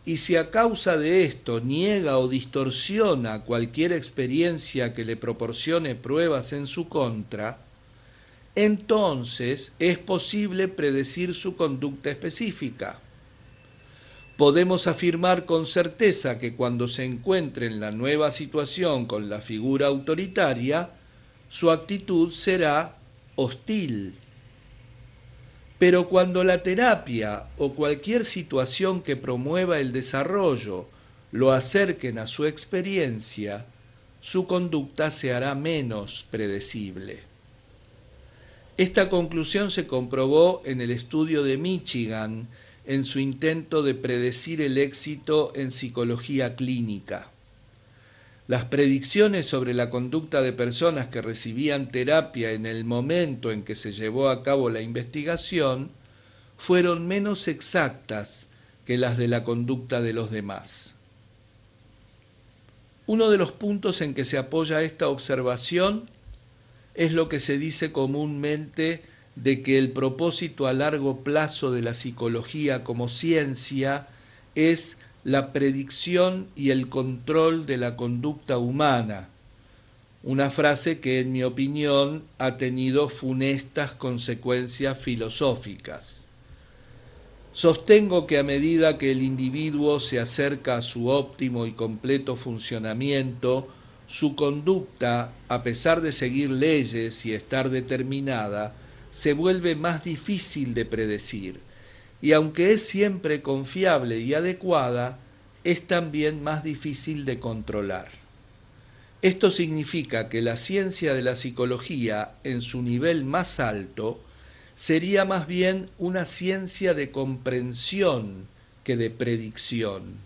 y si a causa de esto niega o distorsiona cualquier experiencia que le proporcione pruebas en su contra, entonces es posible predecir su conducta específica. Podemos afirmar con certeza que cuando se encuentre en la nueva situación con la figura autoritaria, su actitud será hostil. Pero cuando la terapia o cualquier situación que promueva el desarrollo lo acerquen a su experiencia, su conducta se hará menos predecible. Esta conclusión se comprobó en el estudio de Michigan en su intento de predecir el éxito en psicología clínica. Las predicciones sobre la conducta de personas que recibían terapia en el momento en que se llevó a cabo la investigación fueron menos exactas que las de la conducta de los demás. Uno de los puntos en que se apoya esta observación es lo que se dice comúnmente de que el propósito a largo plazo de la psicología como ciencia es la predicción y el control de la conducta humana, una frase que en mi opinión ha tenido funestas consecuencias filosóficas. Sostengo que a medida que el individuo se acerca a su óptimo y completo funcionamiento, su conducta, a pesar de seguir leyes y estar determinada, se vuelve más difícil de predecir, y aunque es siempre confiable y adecuada, es también más difícil de controlar. Esto significa que la ciencia de la psicología, en su nivel más alto, sería más bien una ciencia de comprensión que de predicción,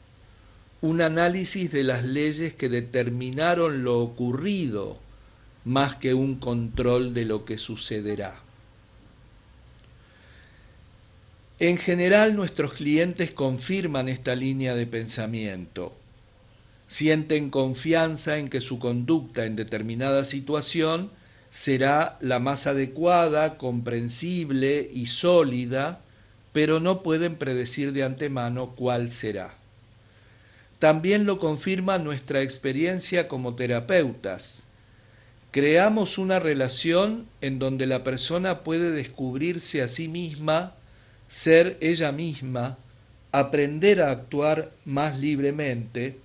un análisis de las leyes que determinaron lo ocurrido, más que un control de lo que sucederá. En general, nuestros clientes confirman esta línea de pensamiento. Sienten confianza en que su conducta en determinada situación será la más adecuada, comprensible y sólida, pero no pueden predecir de antemano cuál será. También lo confirma nuestra experiencia como terapeutas. Creamos una relación en donde la persona puede descubrirse a sí misma, ser ella misma, aprender a actuar más libremente,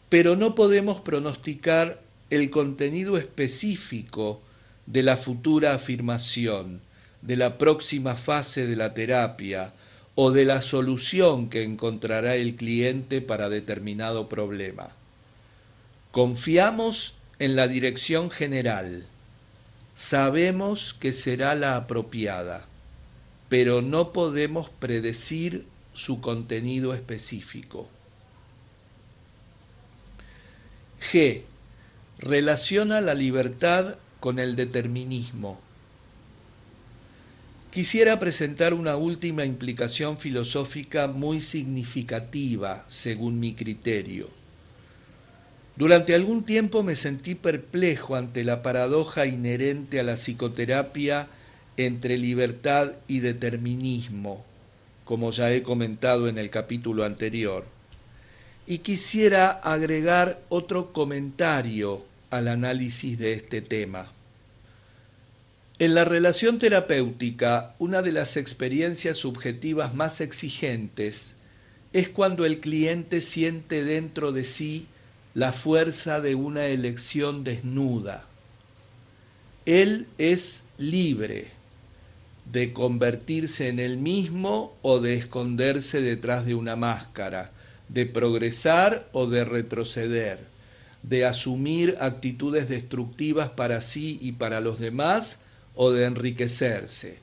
pero no podemos pronosticar el contenido específico de la futura afirmación, de la próxima fase de la terapia o de la solución que encontrará el cliente para determinado problema. Confiamos en la dirección general, sabemos que será la apropiada, pero no podemos predecir su contenido específico. G. Relaciona la libertad con el determinismo. Quisiera presentar una última implicación filosófica muy significativa, según mi criterio. Durante algún tiempo me sentí perplejo ante la paradoja inherente a la psicoterapia entre libertad y determinismo, como ya he comentado en el capítulo anterior. Y quisiera agregar otro comentario al análisis de este tema. En la relación terapéutica, una de las experiencias subjetivas más exigentes es cuando el cliente siente dentro de sí la fuerza de una elección desnuda. Él es libre de convertirse en él mismo o de esconderse detrás de una máscara, de progresar o de retroceder, de asumir actitudes destructivas para sí y para los demás o de enriquecerse.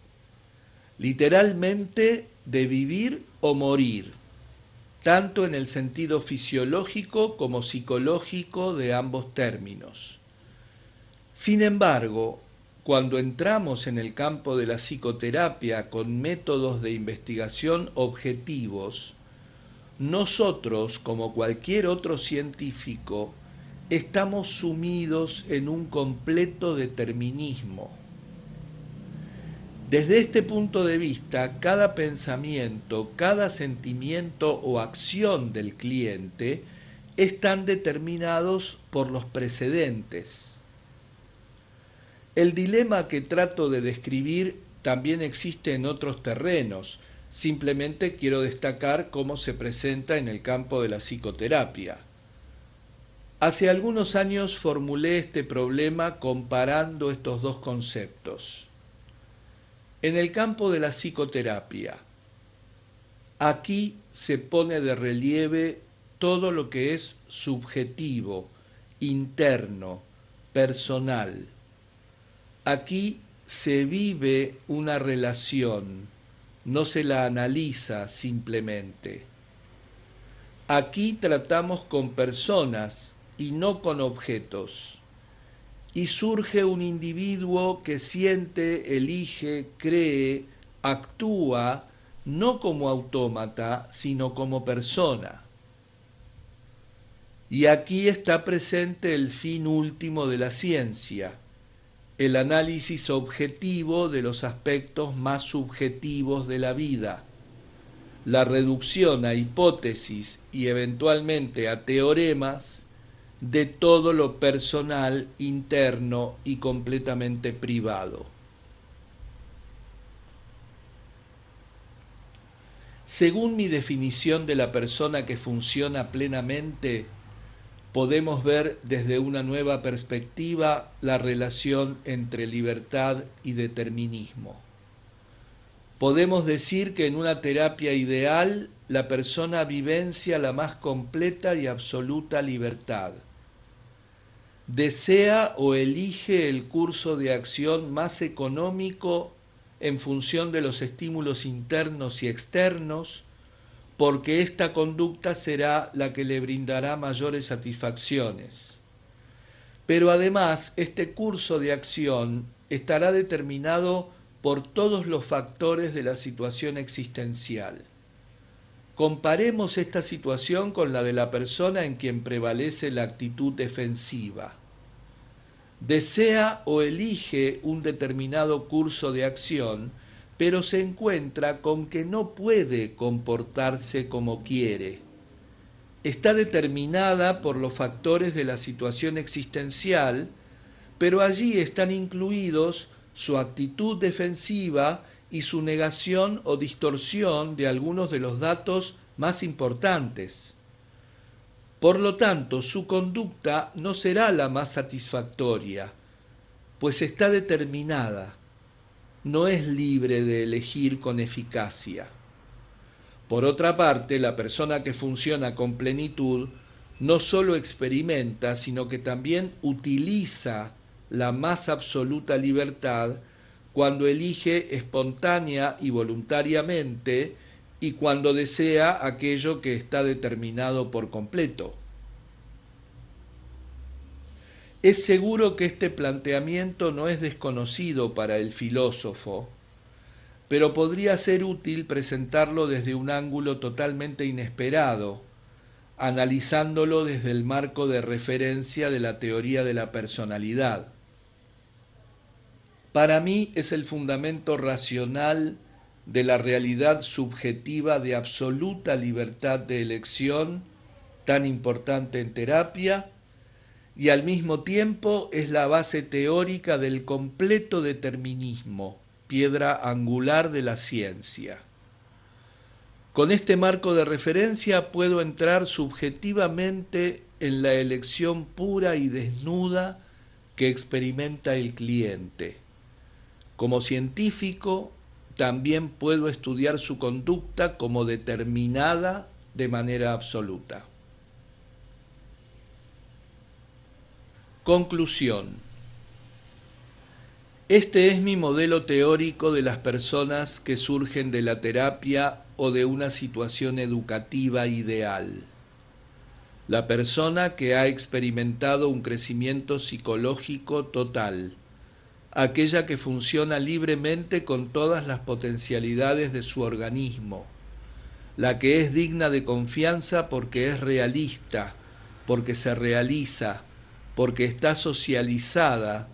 Literalmente, de vivir o morir, tanto en el sentido fisiológico como psicológico de ambos términos. Sin embargo, cuando entramos en el campo de la psicoterapia con métodos de investigación objetivos, nosotros, como cualquier otro científico, estamos sumidos en un completo determinismo. Desde este punto de vista, cada pensamiento, cada sentimiento o acción del cliente están determinados por los precedentes. El dilema que trato de describir también existe en otros terrenos. Simplemente quiero destacar cómo se presenta en el campo de la psicoterapia. Hace algunos años formulé este problema comparando estos dos conceptos. En el campo de la psicoterapia, aquí se pone de relieve todo lo que es subjetivo, interno, personal. Aquí se vive una relación, no se la analiza simplemente. Aquí tratamos con personas y no con objetos. Y surge un individuo que siente, elige, cree, actúa, no como autómata, sino como persona. Y aquí está presente el fin último de la ciencia, el análisis objetivo de los aspectos más subjetivos de la vida, la reducción a hipótesis y eventualmente a teoremas de todo lo personal, interno y completamente privado. Según mi definición de la persona que funciona plenamente, podemos ver desde una nueva perspectiva la relación entre libertad y determinismo. Podemos decir que en una terapia ideal la persona vivencia la más completa y absoluta libertad. Desea o elige el curso de acción más económico en función de los estímulos internos y externos, porque esta conducta será la que le brindará mayores satisfacciones. Pero además, este curso de acción estará determinado por todos los factores de la situación existencial. Comparemos esta situación con la de la persona en quien prevalece la actitud defensiva. Desea o elige un determinado curso de acción, pero se encuentra con que no puede comportarse como quiere. Está determinada por los factores de la situación existencial, pero allí están incluidos su actitud defensiva y su negación o distorsión de algunos de los datos más importantes. Por lo tanto, su conducta no será la más satisfactoria, pues está determinada, no es libre de elegir con eficacia. Por otra parte, la persona que funciona con plenitud no solo experimenta, sino que también utiliza la más absoluta libertad cuando elige espontánea y voluntariamente y cuando desea aquello que está determinado por completo. Es seguro que este planteamiento no es desconocido para el filósofo, pero podría ser útil presentarlo desde un ángulo totalmente inesperado, analizándolo desde el marco de referencia de la teoría de la personalidad. Para mí es el fundamento racional de la realidad subjetiva de absoluta libertad de elección, tan importante en terapia, y al mismo tiempo es la base teórica del completo determinismo, piedra angular de la ciencia. Con este marco de referencia puedo entrar subjetivamente en la elección pura y desnuda que experimenta el cliente. Como científico, también puedo estudiar su conducta como determinada de manera absoluta. Conclusión. Este es mi modelo teórico de las personas que surgen de la terapia o de una situación educativa ideal. La persona que ha experimentado un crecimiento psicológico total, aquella que funciona libremente con todas las potencialidades de su organismo, la que es digna de confianza porque es realista, porque se realiza, porque está socializada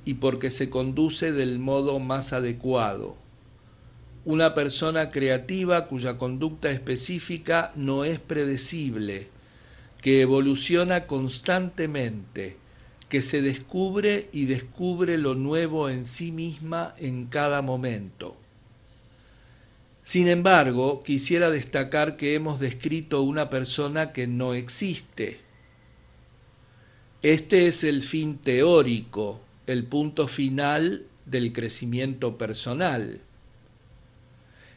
y porque se conduce del modo más adecuado. Una persona creativa cuya conducta específica no es predecible, que evoluciona constantemente, que se descubre y descubre lo nuevo en sí misma en cada momento. Sin embargo, quisiera destacar que hemos descrito una persona que no existe. Este es el fin teórico, el punto final del crecimiento personal.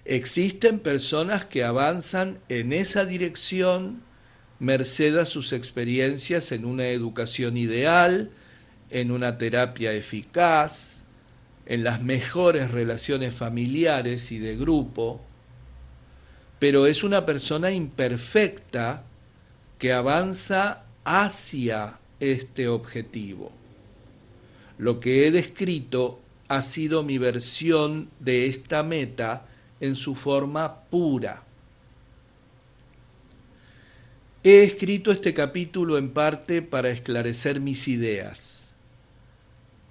Existen personas que avanzan en esa dirección merced a sus experiencias en una educación ideal, en una terapia eficaz, en las mejores relaciones familiares y de grupo, pero es una persona imperfecta que avanza hacia este objetivo. Lo que he descrito ha sido mi versión de esta meta en su forma pura. He escrito este capítulo en parte para esclarecer mis ideas.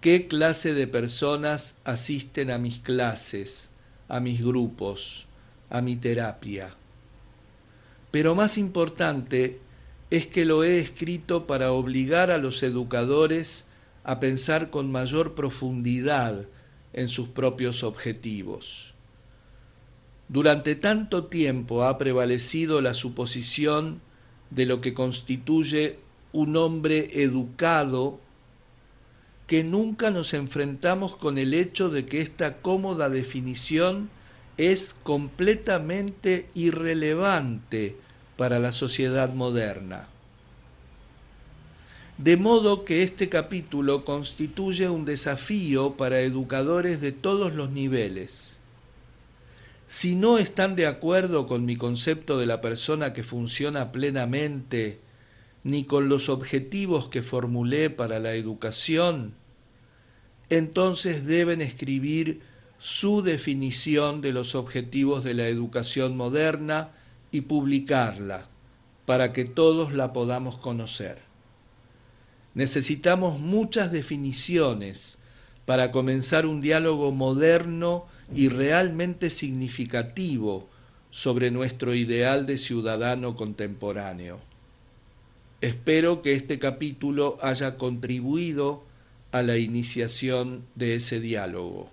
¿Qué clase de personas asisten a mis clases, a mis grupos, a mi terapia? Pero más importante es que lo he escrito para obligar a los educadores a pensar con mayor profundidad en sus propios objetivos. Durante tanto tiempo ha prevalecido la suposición de lo que constituye un hombre educado, que nunca nos enfrentamos con el hecho de que esta cómoda definición es completamente irrelevante para la sociedad moderna. De modo que este capítulo constituye un desafío para educadores de todos los niveles. Si no están de acuerdo con mi concepto de la persona que funciona plenamente, ni con los objetivos que formulé para la educación, entonces deben escribir su definición de los objetivos de la educación moderna y publicarla, para que todos la podamos conocer. Necesitamos muchas definiciones para comenzar un diálogo moderno y realmente significativo sobre nuestro ideal de ciudadano contemporáneo. Espero que este capítulo haya contribuido a la iniciación de ese diálogo.